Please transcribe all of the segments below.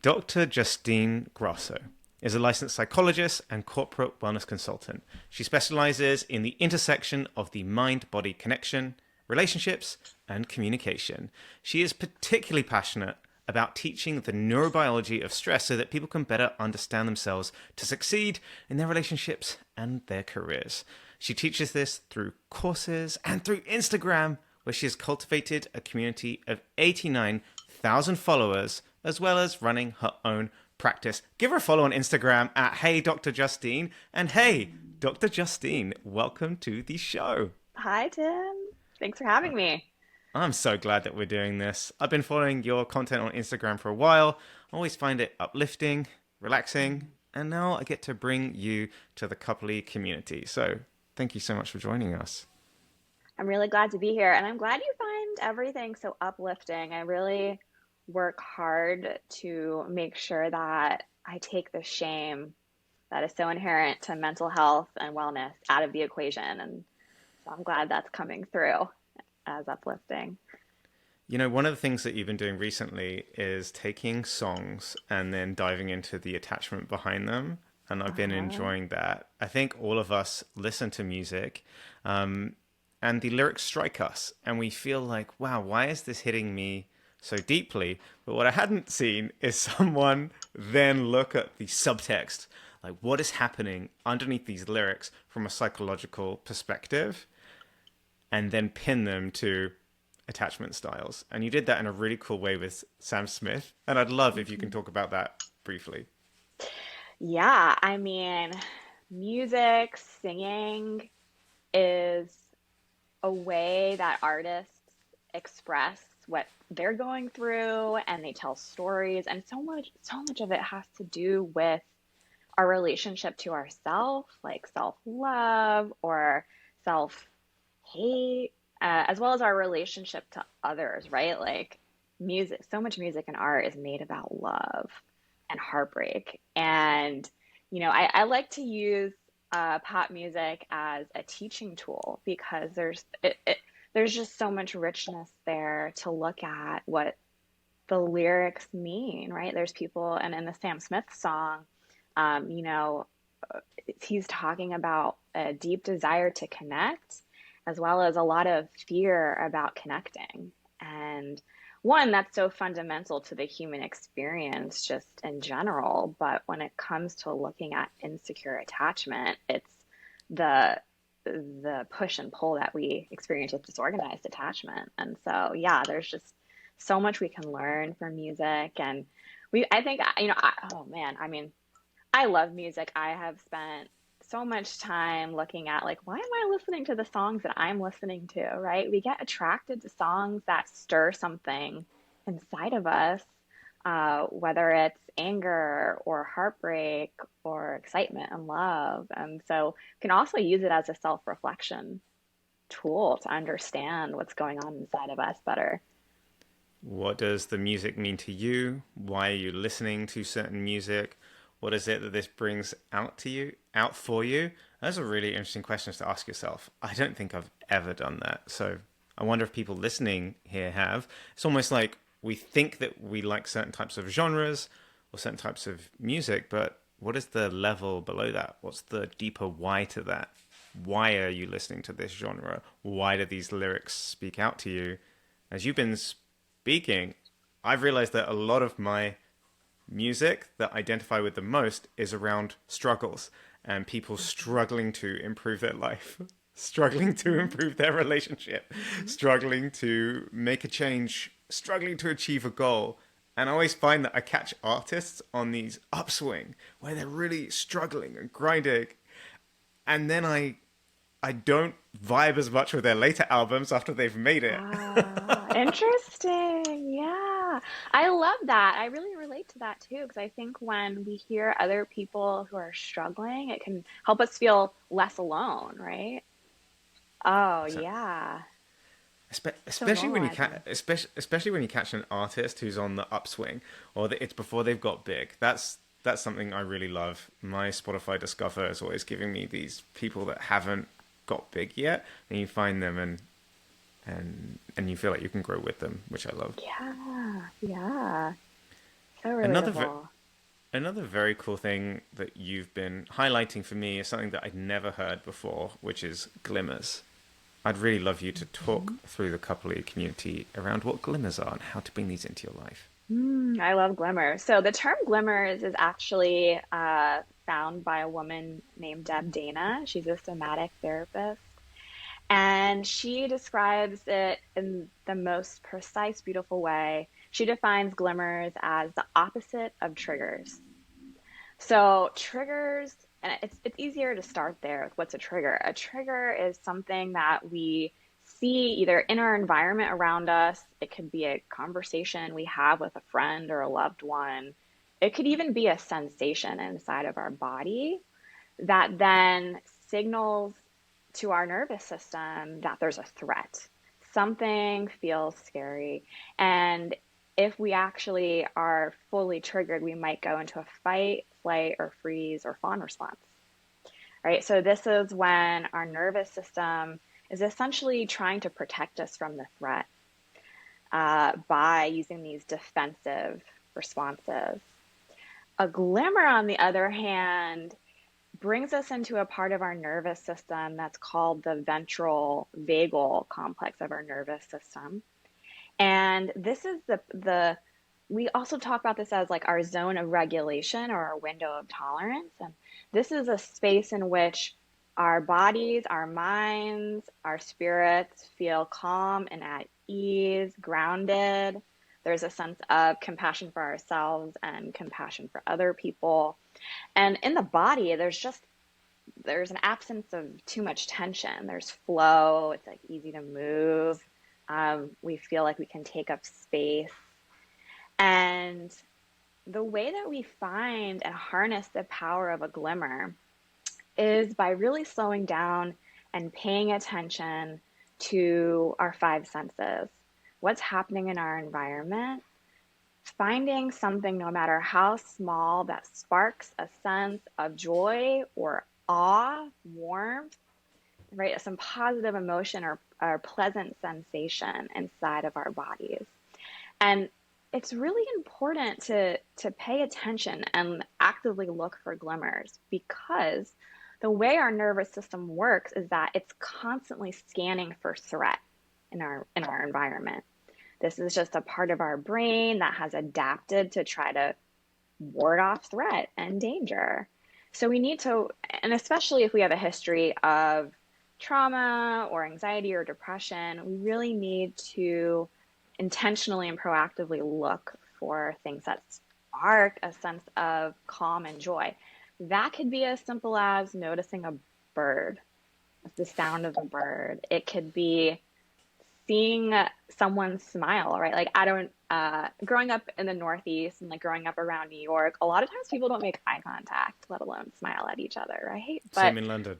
Dr. Justine Grosso is a licensed psychologist and corporate wellness consultant. She specializes in the intersection of the mind-body connection, relationships, and communication. She is particularly passionate about teaching the neurobiology of stress so that people can better understand themselves to succeed in their relationships and their careers. She teaches this through courses and through Instagram, where she has cultivated a community of 89,000 followers, as well as running her own practice. Give her a follow on Instagram at Hey Dr. Justine. And hey, Dr. Justine, welcome to the show. Hi, Tim. Thanks for having me. I'm so glad that we're doing this. I've been following your content on Instagram for a while. I always find it uplifting, relaxing, and now I get to bring you to the coupley community. So thank you so much for joining us. I'm really glad to be here, and I'm glad you find everything so uplifting. I really work hard to make sure that I take the shame that is so inherent to mental health and wellness out of the equation. And so I'm glad that's coming through as uplifting. You know, one of the things that you've been doing recently is taking songs and then diving into the attachment behind them. And I've been Uh-huh. enjoying that. I think all of us listen to music and the lyrics strike us and we feel like, wow, why is this hitting me so deeply? But what I hadn't seen is someone then look at the subtext, like what is happening underneath these lyrics from a psychological perspective, and then pin them to attachment styles. And you did that in a really cool way with Sam Smith. And I'd love if you can talk about that briefly. Yeah, I mean, music, singing is a way that artists express what they're going through and they tell stories, and so much of it has to do with our relationship to ourself, like self-love or self-hate, as well as our relationship to others, right? Like music, so much music and art is made about love and heartbreak. And, I like to use pop music as a teaching tool because there's just so much richness there to look at what the lyrics mean, right? There's people, and in the Sam Smith song, um, you know, he's talking about a deep desire to connect, as well as a lot of fear about connecting. And one, that's so fundamental to the human experience just in general. But when it comes to looking at insecure attachment, it's the the push and pull that we experience with disorganized attachment. And so, yeah, there's just so much we can learn from music. And I think, oh man, I mean, I love music. I have spent so much time looking at like, why am I listening to the songs that I'm listening to, right? We get attracted to songs that stir something inside of us, whether it's anger or heartbreak or excitement and love. And so we can also use it as a self-reflection tool to understand what's going on inside of us better. What does the music mean to you? Why are you listening to certain music? What is it that this brings out for you? Those are really interesting questions to ask yourself. I don't think I've ever done that. So I wonder if people listening here have. It's almost like we think that we like certain types of genres or certain types of music, but what is the level below that? What's the deeper why to that? Why are you listening to this genre? Why do these lyrics speak out to you? As you've been speaking, I've realized that a lot of my music that I identify with the most is around struggles and people struggling to improve their life, struggling to Mhm, improve their relationship, mhm. struggling to make a change, struggling to achieve a goal. And I always find that I catch artists on these upswing where they're really struggling and grinding. And then I don't vibe as much with their later albums after they've made it. Ah, interesting. Yeah. I love that. I really relate to that too, because I think when we hear other people who are struggling, it can help us feel less alone, right? Oh, So yeah. So especially when you normalizing. especially when you catch an artist who's on the upswing or that it's before they've got big. That's something I really love. My Spotify Discover is always giving me these people that haven't got big yet, and you find them and you feel like you can grow with them, which I love. Yeah, yeah. So Another relatable. Another very cool thing that you've been highlighting for me is something that I'd never heard before, which is glimmers. I'd really love you to talk Mhm. through the coupley community around what glimmers are and how to bring these into your life. I love Glimmer. So the term glimmers is actually found by a woman named Deb Dana. She's a somatic therapist. And she describes it in the most precise, beautiful way. She defines glimmers as the opposite of triggers. So triggers, and it's easier to start there with what's a trigger. A trigger is something that we see either in our environment around us. It could be a conversation we have with a friend or a loved one. It could even be a sensation inside of our body that then signals to our nervous system that there's a threat. Something feels scary. And if we actually are fully triggered, we might go into a fight, flight, or freeze or fawn response, right? So, this is when our nervous system is essentially trying to protect us from the threat by using these defensive responses. A glimmer, on the other hand, brings us into a part of our nervous system that's called the ventral vagal complex of our nervous system. And this is the we also talk about this as like our zone of regulation or our window of tolerance. And this is a space in which our bodies, our minds, our spirits feel calm and at ease, grounded. There's a sense of compassion for ourselves and compassion for other people. And in the body, there's an absence of too much tension. There's flow. It's like easy to move. We feel like we can take up space. And the way that we find and harness the power of a glimmer is by really slowing down and paying attention to our five senses. What's happening in our environment? Finding something, no matter how small, that sparks a sense of joy or awe, warmth, right? Some positive emotion or pleasant sensation inside of our bodies. And it's really important to pay attention and actively look for glimmers because the way our nervous system works is that it's constantly scanning for threat in our environment. This is just a part of our brain that has adapted to try to ward off threat and danger. So we need to, and especially if we have a history of trauma or anxiety or depression, we really need to intentionally and proactively look for things that spark a sense of calm and joy. That could be as simple as noticing a bird, the sound of a bird. It could be seeing someone smile, right? Like I don't growing up in the Northeast and like growing up around New York, a lot of times people don't make eye contact, let alone smile at each other, right? But Same in London.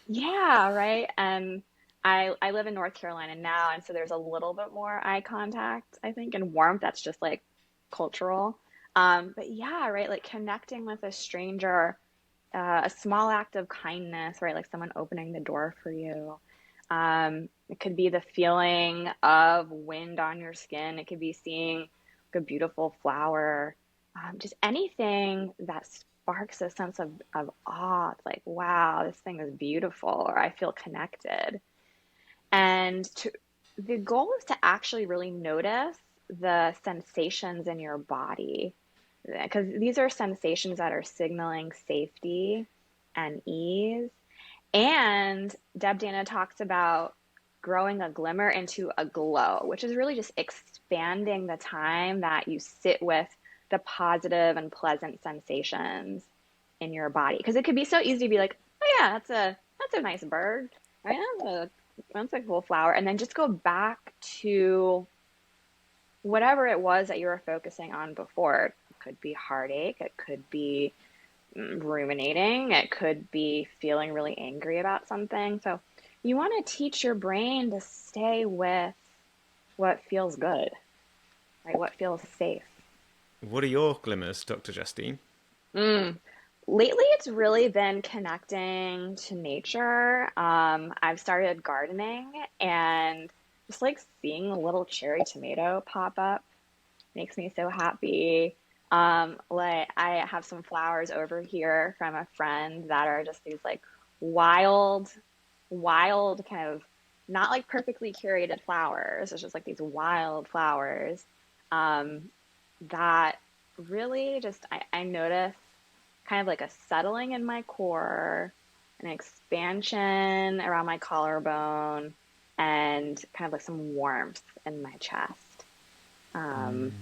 yeah, right. And I live in North Carolina now, and so there's a little bit more eye contact, I think, and warmth. That's just like cultural. But yeah, right, like connecting with a stranger, a small act of kindness, right? Like someone opening the door for you. It could be the feeling of wind on your skin. It could be seeing like a beautiful flower. Just anything that sparks a sense of awe. It's like, wow, this thing is beautiful, or I feel connected. And the goal is to actually really notice the sensations in your body because these are sensations that are signaling safety and ease. And Deb Dana talks about growing a glimmer into a glow, which is really just expanding the time that you sit with the positive and pleasant sensations in your body. Because it could be so easy to be like, oh yeah, that's a nice bird, right? That's a cool flower. And then just go back to whatever it was that you were focusing on before. It could be heartache, it could be ruminating, it could be feeling really angry about something. So you want to teach your brain to stay with what feels good, right? What feels safe. What are your glimmers, Dr. Justine? Mm. Lately, it's really been connecting to nature. I've started gardening and just like seeing a little cherry tomato pop up makes me so happy. Like I have some flowers over here from a friend that are just these like wild, wild kind of not like perfectly curated flowers. It's just like these wild flowers um, that really just I notice kind of like a settling in my core, an expansion around my collarbone, and kind of like some warmth in my chest. Um,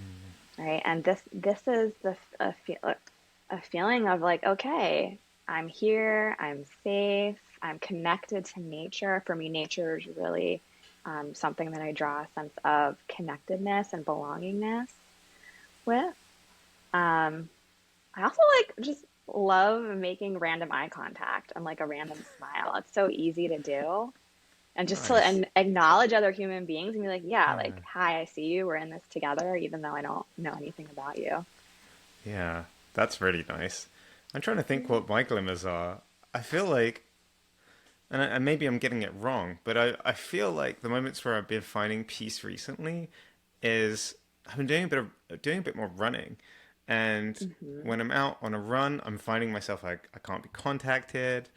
right? And this is a feeling of like, okay, I'm here, I'm safe, I'm connected to nature. For me, nature is really something that I draw a sense of connectedness and belongingness with. Um, I also like just love making random eye contact and like a random smile. It's so easy to do. And just to Nice. acknowledge other human beings and be like, yeah, like, Yeah. hi, I see you. We're in this together, even though I don't know anything about you. Yeah. That's really nice. I'm trying to think what my glimmers are. I feel like, and maybe I'm getting it wrong, but I feel like the moments where I've been finding peace recently is I've been doing a bit more running, and Hmm. when I'm out on a run, I'm finding myself like I can't be contacted.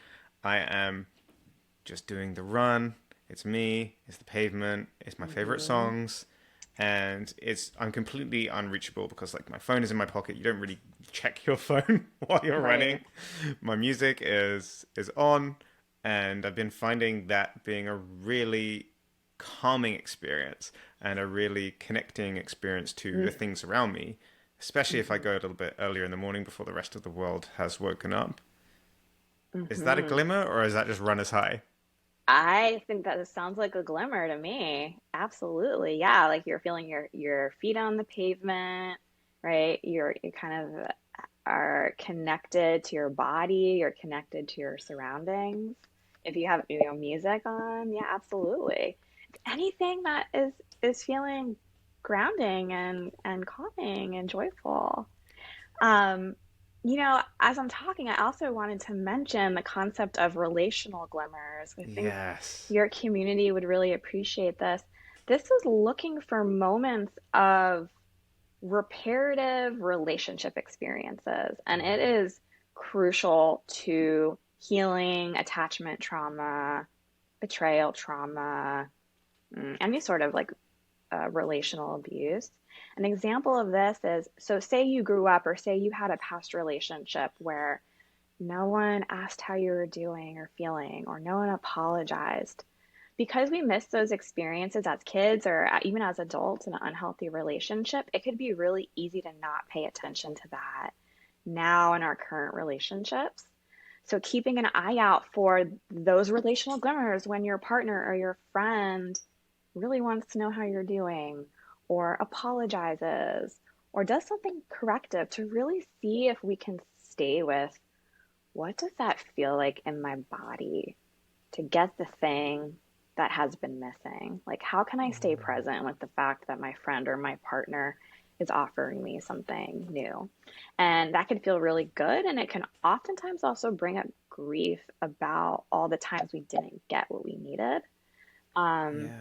I am just doing the run. It's me. It's the pavement. It's my favorite Hmm. songs, and it's I'm completely unreachable because like my phone is in my pocket. You don't really check your phone while you're running. Right. My music is on, and I've been finding that being a really calming experience and a really connecting experience to the things around me, especially if I Mm-hmm. go a little bit earlier in the morning before the rest of the world has woken up. Is that a Hmm. glimmer or is that just runner's high? I think that sounds like a glimmer to me. Absolutely. Yeah, like you're feeling your feet on the pavement, right? You kind of are connected to your body, you're connected to your surroundings. If you have, music on, yeah, absolutely. Anything that is feeling grounding and calming and joyful. Um, as I'm talking, I also wanted to mention the concept of relational glimmers. I think Yes. your community would really appreciate this. This is looking for moments of reparative relationship experiences, and it is crucial to healing attachment trauma, betrayal trauma, any sort of like relational abuse. An example of this is so, say you grew up or say you had a past relationship where no one asked how you were doing or feeling, or no one apologized. Because we miss those experiences as kids or even as adults in an unhealthy relationship, it could be really easy to not pay attention to that now in our current relationships. So, keeping an eye out for those relational glimmers when your partner or your friend really wants to know how you're doing, or apologizes, or does something corrective, to really see if we can stay with what does that feel like in my body to get the thing that has been missing? Like, how can I stay present with the fact that my friend or my partner is offering me something new? And that can feel really good. And it can oftentimes also bring up grief about all the times we didn't get what we needed. Um, Yeah.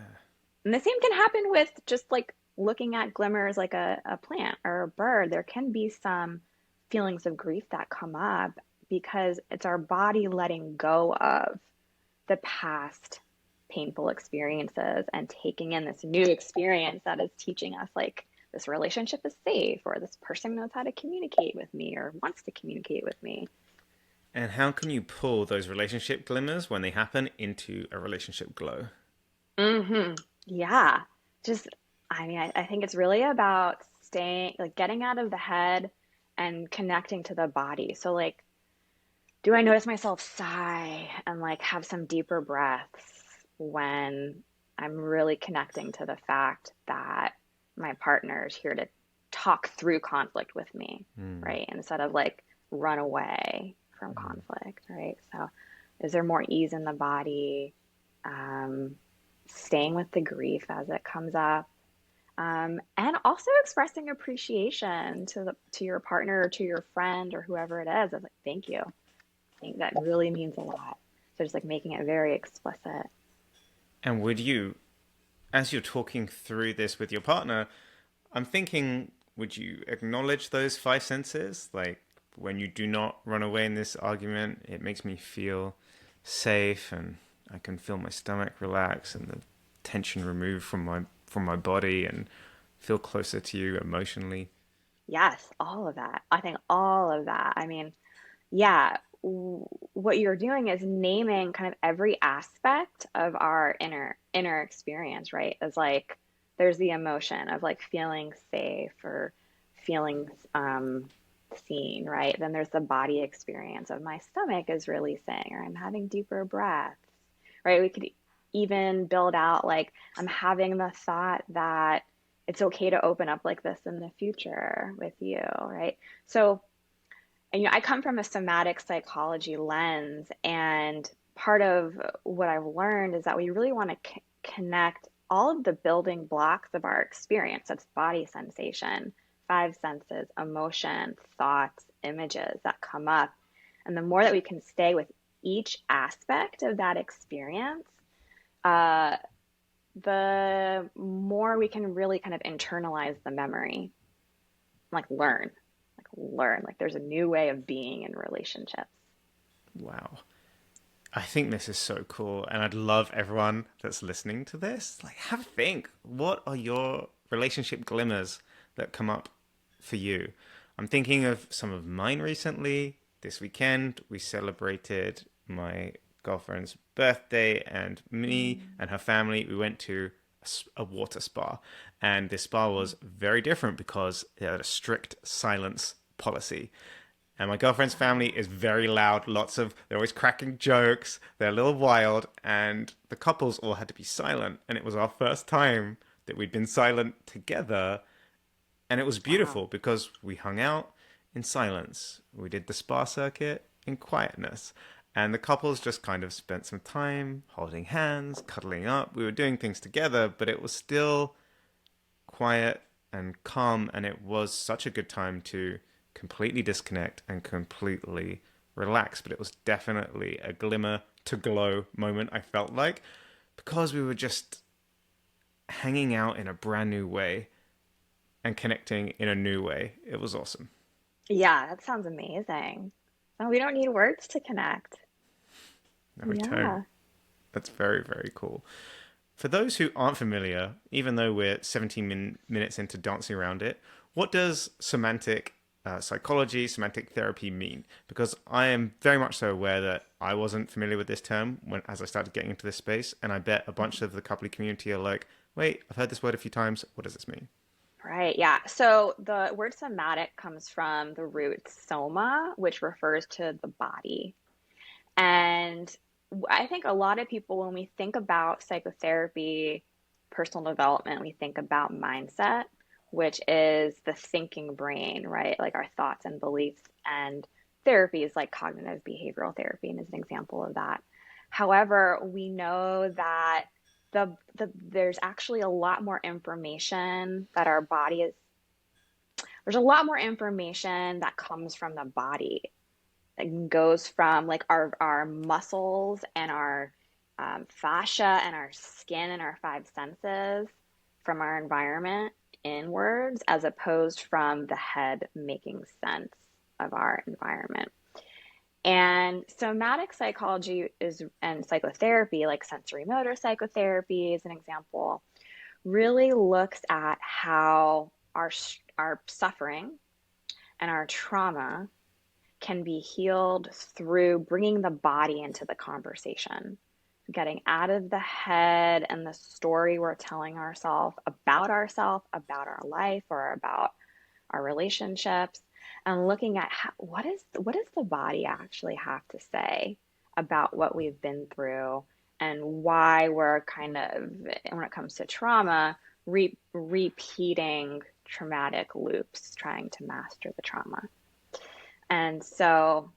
and the same can happen with just like looking at glimmers like a plant or a bird. There can be some feelings of grief that come up because it's our body letting go of the past painful experiences and taking in this new experience that is teaching us like this relationship is safe, or this person knows how to communicate with me or wants to communicate with me. And how can you pull those relationship glimmers when they happen into a relationship glow? Hmm. Yeah. Just, I think it's really about staying, like getting out of the head and connecting to the body. So, like, do I notice myself sigh and like have some deeper breaths when I'm really connecting to the fact that my partner is here to talk through conflict with me, right? Instead of like run away from conflict, right? So, is there more ease in the body? Um, Staying with the grief as it comes up, and also expressing appreciation to your partner or to your friend or whoever it is. It's like, thank you. I think that really means a lot. So just like making it very explicit. And would you, as you're talking through this with your partner, I'm thinking would you acknowledge those five senses? Like when you do not run away in this argument, it makes me feel safe and I can feel my stomach relax and the tension removed from my body and feel closer to you emotionally. Yes, all of that. I think all of that. I mean, yeah, what you're doing is naming kind of every aspect of our inner experience, right? As like there's the emotion of like feeling safe or feeling seen, right? Then there's the body experience of my stomach is releasing or I'm having deeper breaths, right? We could even build out like I'm having the thought that it's okay to open up like this in the future with you, right? So and I come from a somatic psychology lens, and part of what I've learned is that we really want to connect all of the building blocks of our experience. That's body sensation, five senses, emotion, thoughts, images that come up. And the more that we can stay with each aspect of that experience, uh, the more we can really kind of internalize the memory, like learn like there's a new way of being in relationships. Wow. I think this is so cool, and I'd love everyone that's listening to this, like, have a think. What are your relationship glimmers that come up for you? I'm thinking of some of mine recently. This weekend, we celebrated my girlfriend's birthday, and me Mm. and her family, we went to a water spa. And this spa was very different because it had a strict silence policy. And my girlfriend's family is very loud. They're always cracking jokes. They're a little wild. And the couples all had to be silent. And it was our first time that we'd been silent together. And it was Wow. beautiful because we hung out in silence. We did the spa circuit in quietness. And the couples just kind of spent some time holding hands, cuddling up. We were doing things together, but it was still quiet and calm, and it was such a good time to completely disconnect and completely relax. But it was definitely a glimmer to glow moment, I felt like, because we were just hanging out in a brand new way and connecting in a new way. It was awesome. Yeah, that sounds amazing. Oh, we don't need words to connect. No, we don't. Yeah. That's very, very cool. For those who aren't familiar, even though we're 17 minutes into dancing around it, what does semantic psychology, semantic therapy mean? Because I am very much so aware that I wasn't familiar with this term as I started getting into this space, and I bet a bunch of the coupley community are like, "Wait, I've heard this word a few times. What does this mean?" Right. Yeah. So the word somatic comes from the root soma, which refers to the body. And I think a lot of people, when we think about psychotherapy, personal development, we think about mindset, which is the thinking brain, right? Like our thoughts and beliefs. And therapy is like cognitive behavioral therapy, and is an example of that. However, we know that there's actually a lot more information that our body is, there's a lot more information that comes from the body. It goes from like our muscles and our fascia and our skin and our five senses from our environment inwards, as opposed from the head making sense of our environment. And somatic psychology is and psychotherapy, like sensory motor psychotherapy is an example, really looks at how our suffering and our trauma can be healed through bringing the body into the conversation, getting out of the head and the story we're telling ourselves, about our life, or about our relationships, and looking at what does the body actually have to say about what we've been through, and why we're kind of, when it comes to trauma, repeating traumatic loops, trying to master the trauma. And so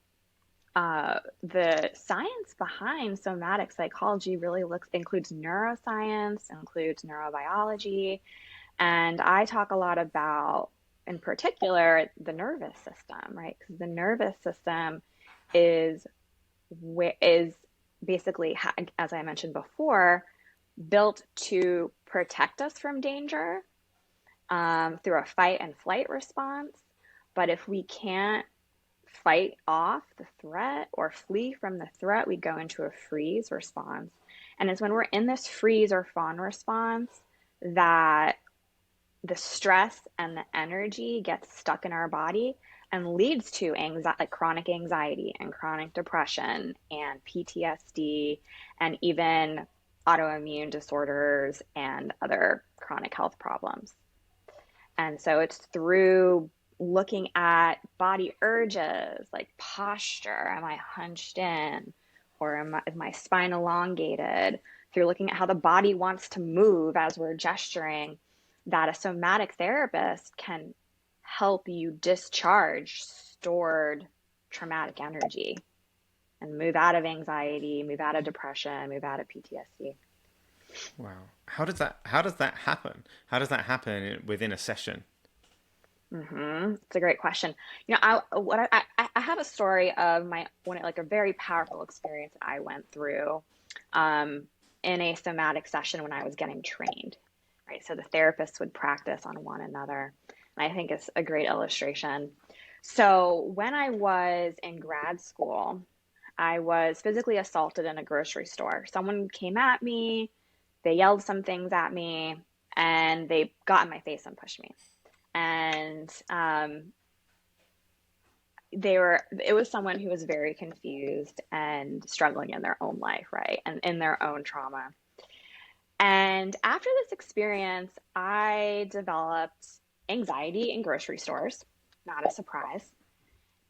the science behind somatic psychology really includes neuroscience, includes neurobiology, and I talk a lot about, in particular, the nervous system, right? Because the nervous system is is basically, as I mentioned before, built to protect us from danger through a fight and flight response. But if we can't fight off the threat or flee from the threat, we go into a freeze response. And it's when we're in this freeze or fawn response that the stress and the energy gets stuck in our body and leads to anxiety, like chronic anxiety and chronic depression and PTSD and even autoimmune disorders and other chronic health problems. And so it's through looking at body urges like posture. Am I hunched in? Or is my spine elongated? Through looking at how the body wants to move as we're gesturing, that a somatic therapist can help you discharge stored traumatic energy and move out of anxiety, move out of depression, move out of PTSD. Wow. How does that happen? How does that happen within a session? It's a great question. I have a story of my when like a very powerful experience that I went through um, in a somatic session when I was getting trained. Right, so the therapists would practice on one another, and I think it's a great illustration. So when I was in grad school, I was physically assaulted in a grocery store. Someone came at me, they yelled some things at me, and they got in my face and pushed me. And it was someone who was very confused and struggling in their own life, right? And in their own trauma. And after this experience, I developed anxiety in grocery stores, not a surprise.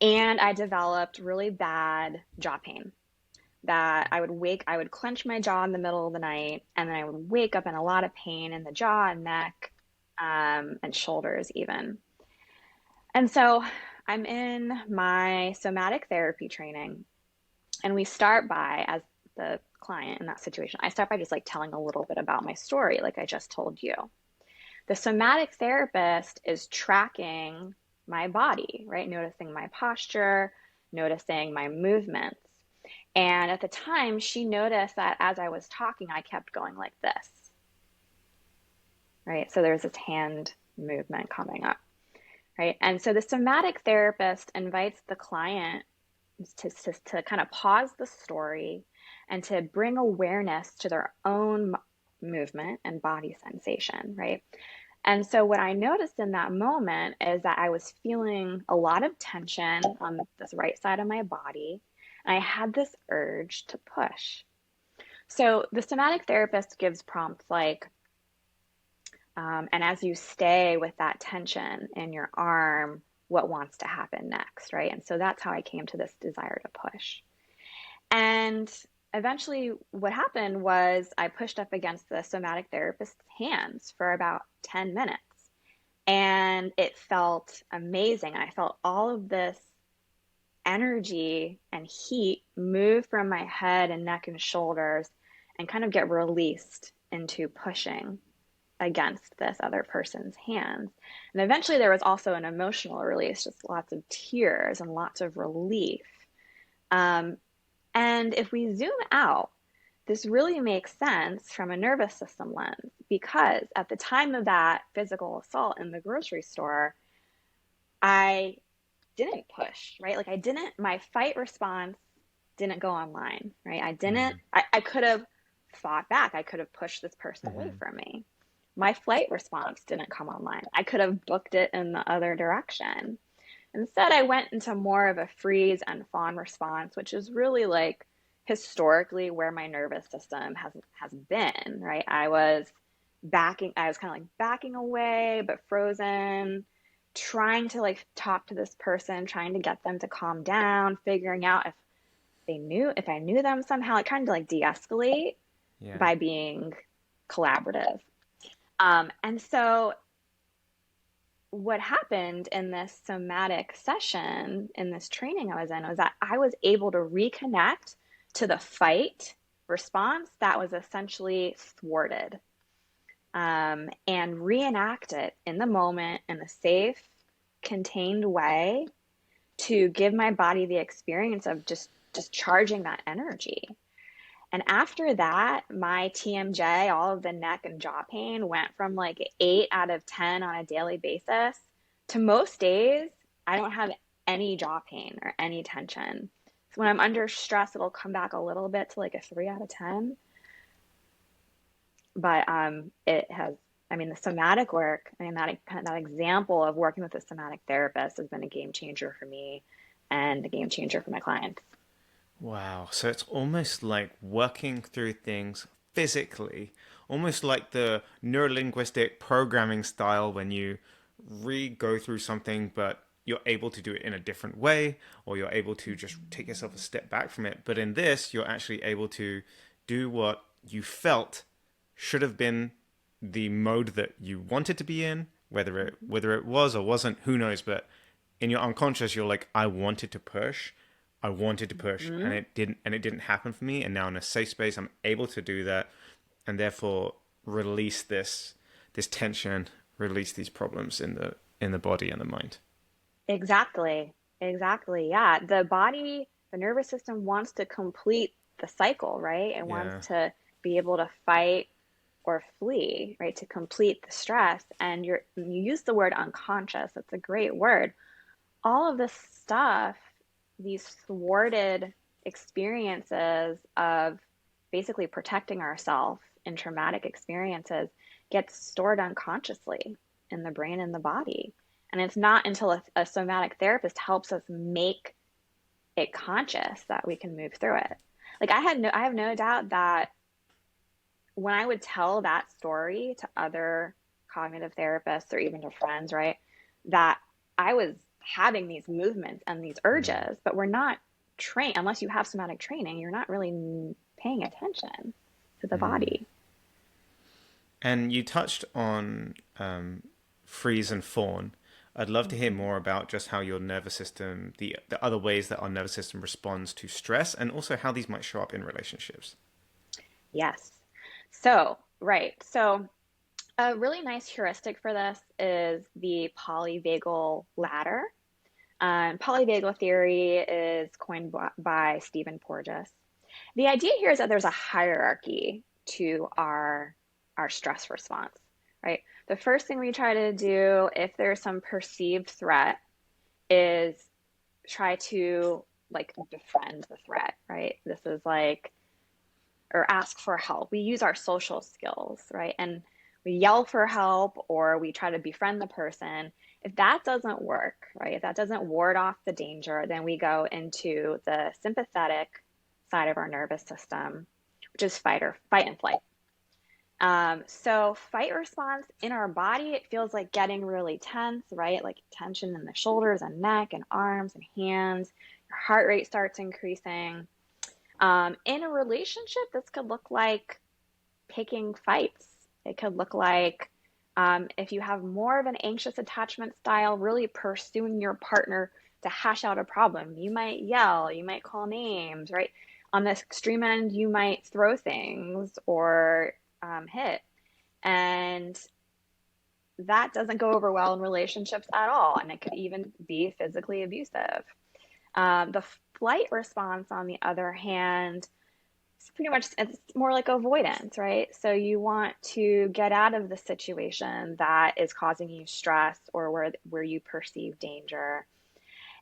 And I developed really bad jaw pain that I would clench my jaw in the middle of the night, and then I would wake up in a lot of pain in the jaw and neck, and shoulders even. And so I'm in my somatic therapy training, and we start by, as the client in that situation, I start by just like telling a little bit about my story, like I just told you. The somatic therapist is tracking my body, right? Noticing my posture, noticing my movements. And at the time, she noticed that as I was talking, I kept going like this, right? So there's this hand movement coming up, right? And so the somatic therapist invites the client to kind of pause the story and to bring awareness to their own movement and body sensation, right? And so what I noticed in that moment is that I was feeling a lot of tension on this right side of my body, and I had this urge to push. So the somatic therapist gives prompts like, and as you stay with that tension in your arm, what wants to happen next, right? And so that's how I came to this desire to push. And eventually, what happened was I pushed up against the somatic therapist's hands for about 10 minutes. And it felt amazing. I felt all of this energy and heat move from my head and neck and shoulders and kind of get released into pushing against this other person's hands. And eventually, there was also an emotional release, just lots of tears and lots of relief. Um, and if we zoom out, this really makes sense from a nervous system lens because at the time of that physical assault in the grocery store, I didn't push, right? Like I didn't, my fight response didn't go online, right? I could have fought back. I could have pushed this person away Mm-hmm. from me. My flight response didn't come online. I could have booked it in the other direction. Instead, I went into more of a freeze and fawn response, which is really like historically where my nervous system has been, right? I was kind of like backing away, but frozen, trying to like talk to this person, trying to get them to calm down, figuring out if I knew them somehow, like trying to like de-escalate Yeah. by being collaborative. And so what happened in this somatic session in this training I was in was that I was able to reconnect to the fight response that was essentially thwarted, and reenact it in the moment in a safe, contained way to give my body the experience of just charging that energy. And after that, my TMJ, all of the neck and jaw pain, went from like 8 out of 10 on a daily basis to most days, I don't have any jaw pain or any tension. So when I'm under stress, it'll come back a little bit to like a 3 out of 10. But it has, I mean, the somatic work, I mean, that example of working with a somatic therapist has been a game changer for me and a game changer for my clients. Wow. So it's almost like working through things physically, almost like the neurolinguistic programming style when you re go through something, but you're able to do it in a different way, or you're able to just take yourself a step back from it. But in this, you're actually able to do what you felt should have been the mode that you wanted to be in, whether it was or wasn't, who knows, but in your unconscious you're like, I wanted to push Mhm. and it didn't happen for me, and now in a safe space I'm able to do that, and therefore release this tension, release these problems in the body and the mind. Exactly. Exactly. Yeah. The body, the nervous system wants to complete the cycle, right? It wants Yeah. to be able to fight or flee, right? To complete the stress. And you use the word unconscious. That's a great word. All of this stuff, these thwarted experiences of basically protecting ourselves in traumatic experiences gets stored unconsciously in the brain and the body. And it's not until a somatic therapist helps us make it conscious that we can move through it. Like I have no doubt that when I would tell that story to other cognitive therapists or even to friends, right, that I was having these movements and these Mm. urges, but we're not trained, unless you have somatic training, you're not really paying attention to the Mm. body. And you touched on freeze and fawn. I'd love to hear Mhm. more about just how your nervous system, the other ways that our nervous system responds to stress, and also how these might show up in relationships. Yes. So, right. So, a really nice heuristic for this is the polyvagal ladder. Polyvagal theory is coined by Stephen Porges. The idea here is that there's a hierarchy to our stress response, right? The first thing we try to do if there's some perceived threat is try to like befriend the threat, right? This is like or ask for help. We use our social skills, right? And we yell for help or we try to befriend the person. If that doesn't work, right? If that doesn't ward off the danger, then we go into the sympathetic side of our nervous system, which is fight and flight. So fight response in our body, it feels like getting really tense, right? Like tension in the shoulders and neck and arms and hands. Your heart rate starts increasing. In a relationship, this could look like picking fights. It could look like if you have more of an anxious attachment style, really pursuing your partner to hash out a problem. You might yell, you might call names, right? On the extreme end, you might throw things or hit. And that doesn't go over well in relationships at all. And it could even be physically abusive. The flight response, on the other hand, it's more like avoidance, right? So you want to get out of the situation that is causing you stress or where you perceive danger.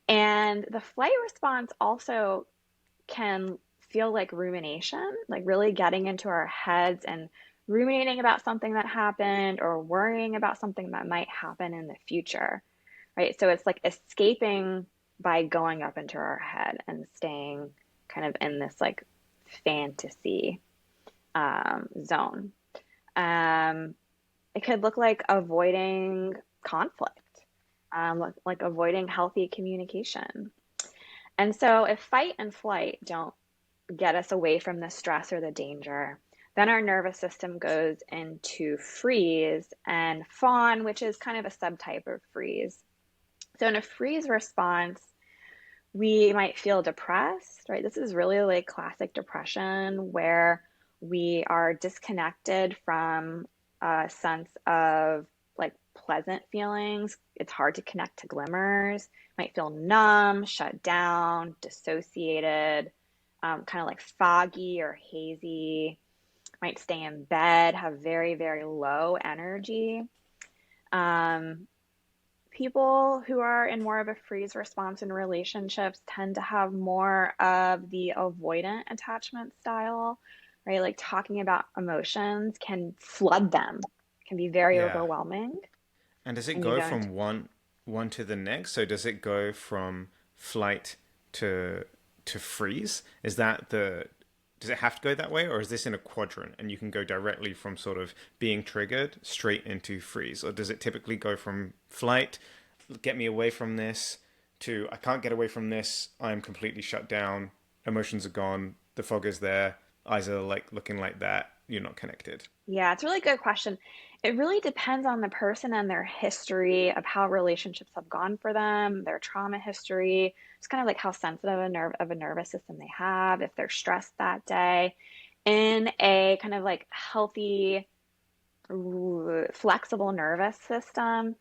And the flight response also can feel like rumination, like really getting into our heads and ruminating about something that happened or worrying about something that might happen in the future, right? So it's like escaping by going up into our head and staying kind of in this like fantasy zone. Um, it could look like avoiding conflict, like avoiding healthy communication. And so, if fight and flight don't get us away from the stress or the danger, then our nervous system goes into freeze and fawn, which is kind of a subtype of freeze. So, in a freeze response, we might feel depressed, right? This is really like classic depression where we are disconnected from a sense of like pleasant feelings. It's hard to connect to glimmers. Might feel numb, shut down, dissociated. kind of like foggy or hazy, might stay in bed, have very, very low energy. Um, People who are in more of a freeze response in relationships tend to have more of the avoidant attachment style, right? Like talking about emotions can flood them, can be very Yeah. overwhelming, And does it and you go go into, from one to the next? So does it go from flight to freeze? Is that the does it have to go that way, or is this in a quadrant and you can go directly from sort of being triggered straight into freeze? Or does it typically go from flight, get me away from this, to I can't get away from this, I'm completely shut down, emotions are gone, the fog is there, eyes are like looking like that, you're not connected? yeah, it's a really good question. It really depends on the person and their history of how relationships have gone for them, their trauma history. It's kind of like how sensitive a nervous system they have, if they're stressed that day. In a kind of like healthy, flexible nervous system,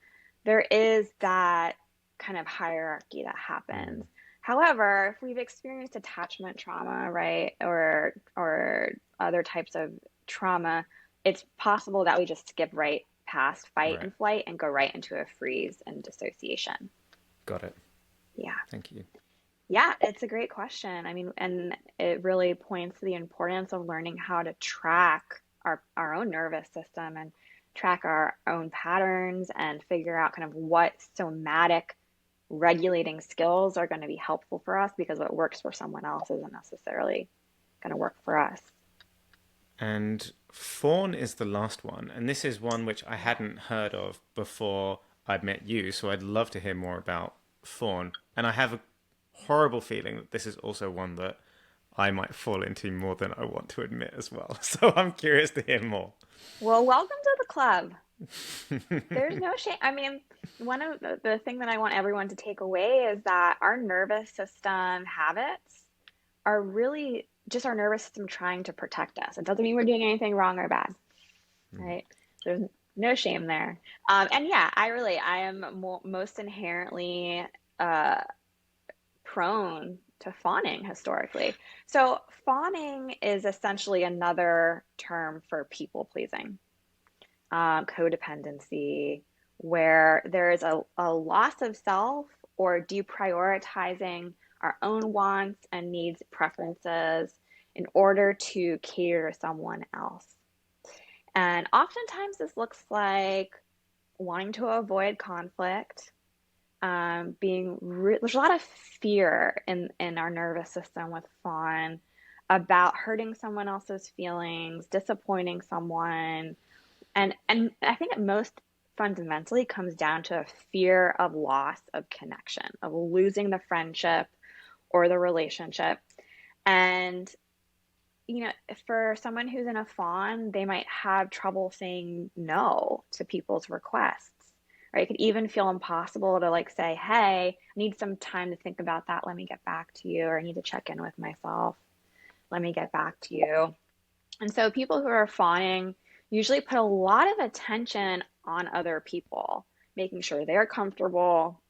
there is that kind of hierarchy that happens. Mm, However, if we've experienced attachment trauma, right, or other types of trauma, it's possible that we just skip right past fight right. and flight and go right into a freeze and dissociation. Got it. Yeah. Thank you. Yeah, it's a great question. I mean, and it really points to the importance of learning how to track our own nervous system and track our own patterns and figure out kind of what somatic regulating skills are going to be helpful for us, because what works for someone else isn't necessarily going to work for us. And fawn is the last one. And this is one which I Yeah. hadn't heard of before I met you. So I'd love to hear more about fawn. And I have a horrible feeling that this is also one that I might fall into more than I want to admit as well. So I'm curious to hear more. Well, welcome to the club. There's no shame. I mean, one of the thing that I want everyone to take away is that our nervous system habits are really just our nervous system trying to protect us. It doesn't mean we're doing anything wrong or bad, right? There's no shame there. And yeah, I am most inherently uh, prone to fawning historically. So fawning is essentially another term for people pleasing, codependency, where there is a loss of self or deprioritizing our own wants and needs, preferences in order to cater to someone else. And oftentimes this looks like wanting to avoid conflict, there's a lot of fear in our nervous system with fawn about hurting someone else's feelings, disappointing someone, and I think it most fundamentally comes down to a fear of loss of connection, of losing the friendship or the relationship. And for someone who's in a fawn, they might have trouble saying no to people's requests, right? It could even feel impossible to like say, hey, I need some time to think about that. Let me get back to you. Or I need to check in with myself. Let me get back to you. And so people who are fawning usually put a lot of attention on other people, making sure they're comfortable,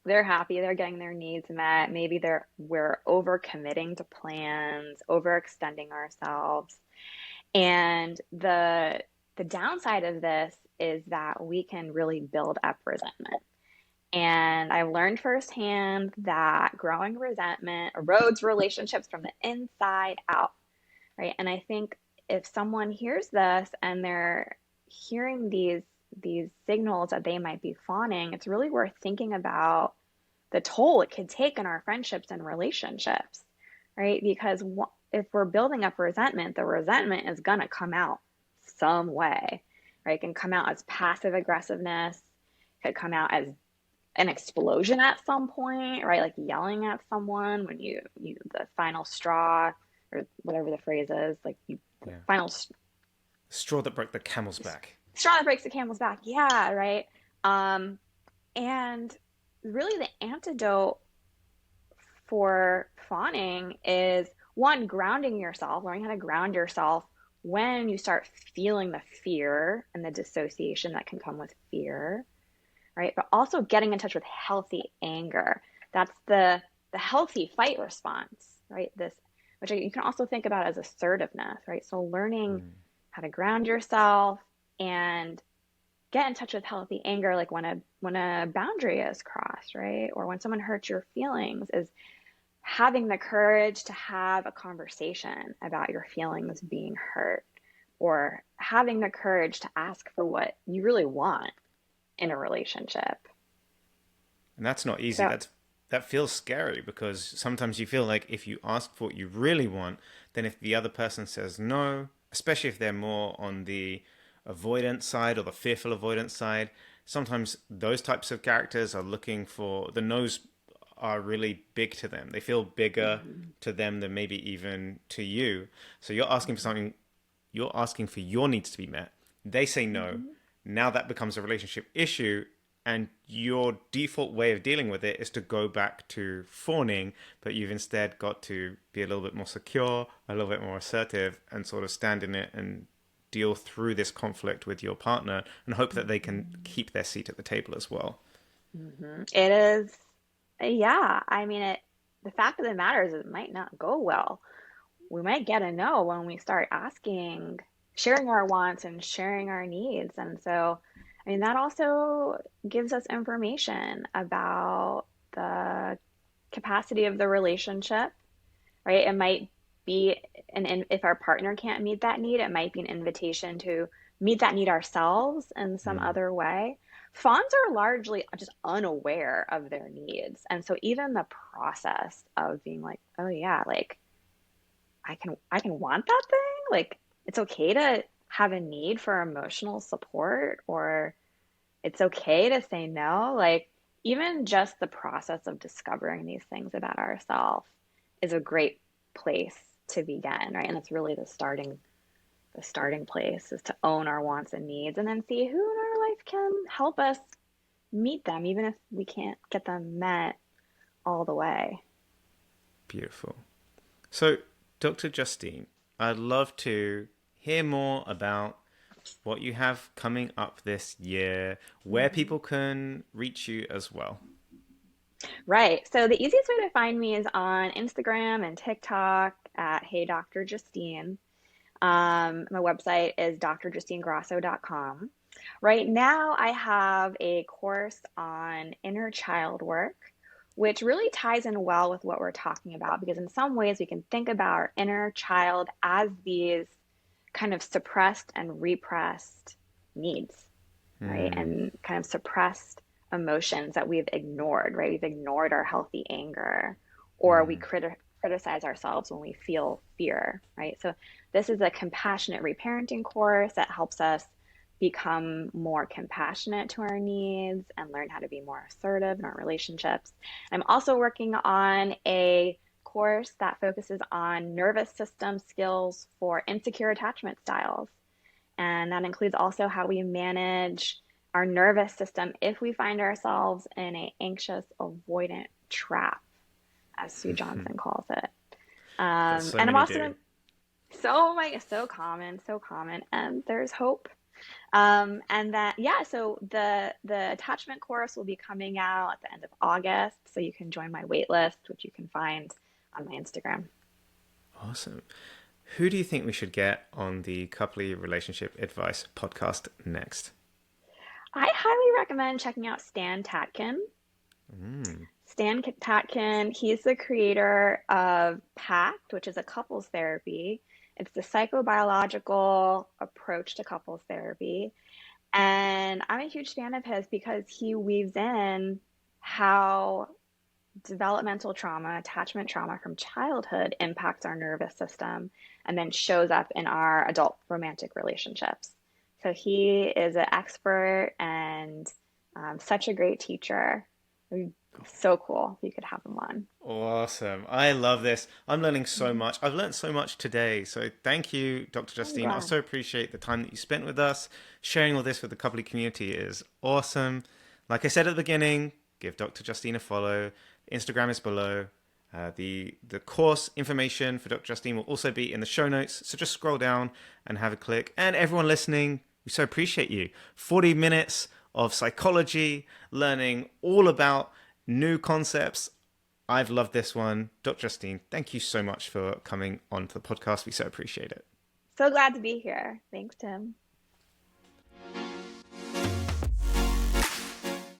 they're happy, they're getting their needs met. Maybe we're over committing to plans, overextending ourselves. And the downside of this is that we can really build up resentment. And I've learned firsthand that growing resentment erodes relationships from the inside out, right? And I think if someone hears this and they're hearing these signals that they might be fawning, it's really worth thinking about the toll it could take on our friendships and relationships, right? Because if we're building up resentment, the resentment is going to come out some way, right? It can come out as passive aggressiveness, it could come out as an explosion at some point, right? Like yelling at someone when you the final straw or whatever the phrase is, like you Yeah. final Straw that broke the camel's back. straw that breaks the camel's back. Yeah, right. Um, and really the antidote for fawning is one, grounding yourself, learning how to ground yourself when you start feeling the fear and the dissociation that can come with fear, right? But also getting in touch with healthy anger. That's the healthy fight response, right? This which you can also think about as assertiveness, right? So learning Mm. how to ground yourself and get in touch with healthy anger, like when a boundary is crossed, right? Or when someone hurts your feelings, is having the courage to have a conversation about your feelings being hurt, or having the courage to ask for what you really want in a relationship. And that's not easy. So, That feels scary because sometimes you feel like if you ask for what you really want, then if the other person says no, especially if they're more on the avoidance side or the fearful avoidance side, sometimes those types of characters are looking for the no's are really big to them. They feel bigger mhm, to them than maybe even to you. So you're asking for something, you're asking for your needs to be met. They say no. mhm, Now that becomes a relationship issue, and your default way of dealing with it is to go back to fawning, but you've instead got to be a little bit more secure, a little bit more assertive, and sort of stand in it and deal through this conflict with your partner and hope that they can mhm, keep their seat at the table as well. It is, yeah. I mean, the fact of the matter is, it might not go well. We might get a no when we start asking, sharing our wants and sharing our needs. And so, I mean, that also gives us information about the capacity of the relationship, right? It might be if our partner can't meet that need, it might be an invitation to meet that need ourselves in some Mm. other way. Fawns are largely just unaware of their needs. And so even the process of being like, oh yeah, like I can want that thing. Like it's okay to have a need for emotional support, or it's okay to say no. Like even just the process of discovering these things about ourselves is a great place to begin, right? And it's really the starting place is to own our wants and needs and then see who in our life can help us meet them, even if we can't get them met all the way. Beautiful. So, Dr. Justine, I'd love to hear more about what you have coming up this year, where Mhm. people can reach you as well. Right. So the easiest way to find me is on Instagram and TikTok at Hey Dr. Justine. My website is drjustinegrosso.com. Right now, I have a course on inner child work, which really ties in well with what we're talking about because, in some ways, we can think about our inner child as these kind of suppressed and repressed needs, right? Hmm. And kind of suppressed emotions that we've ignored, right? We've ignored our healthy anger, or we Hmm. criticize ourselves when we feel fear, right? So, this is a compassionate reparenting course that helps us become more compassionate to our needs and learn how to be more assertive in our relationships. I'm also working on a course that focuses on nervous system skills for insecure attachment styles. And that includes also how we manage our nervous system if we find ourselves in an anxious avoidant trap, as Sue Johnson calls it. That so And I'm many also do. so common, and there's hope. And that, yeah, so the attachment course will be coming out at the end of August, so you can join my wait list, which you can find on my Instagram. Awesome. Who do you think we should get on the Coupley Relationship Advice podcast next? I highly recommend checking out Stan Tatkin. Mm. Stan Tatkin, he's the creator of PACT, which is a couples therapy. It's the psychobiological approach to couples therapy. And I'm a huge fan of his because he weaves in how developmental trauma, attachment trauma from childhood impacts our nervous system and then shows up in our adult romantic relationships. So he is an expert and such a great teacher. So cool if you could have him on. Awesome. I love this. I'm learning so much. I've learned so much today. So thank you, Dr. I'm Justine. I glad. so appreciate the time that you spent with us. Sharing all this with the Coupley community is awesome. Like I said at the beginning, give Dr. Justine a follow. Instagram is below. The course information for Dr. Justine will also be in the show notes. So just scroll down and have a click. And everyone listening, we so appreciate you. 40 minutes of psychology, learning all about new concepts. I've loved this one. Dr. Justine, thank you so much for coming on to the podcast. We so appreciate it. So glad to be here. Thanks, Tim.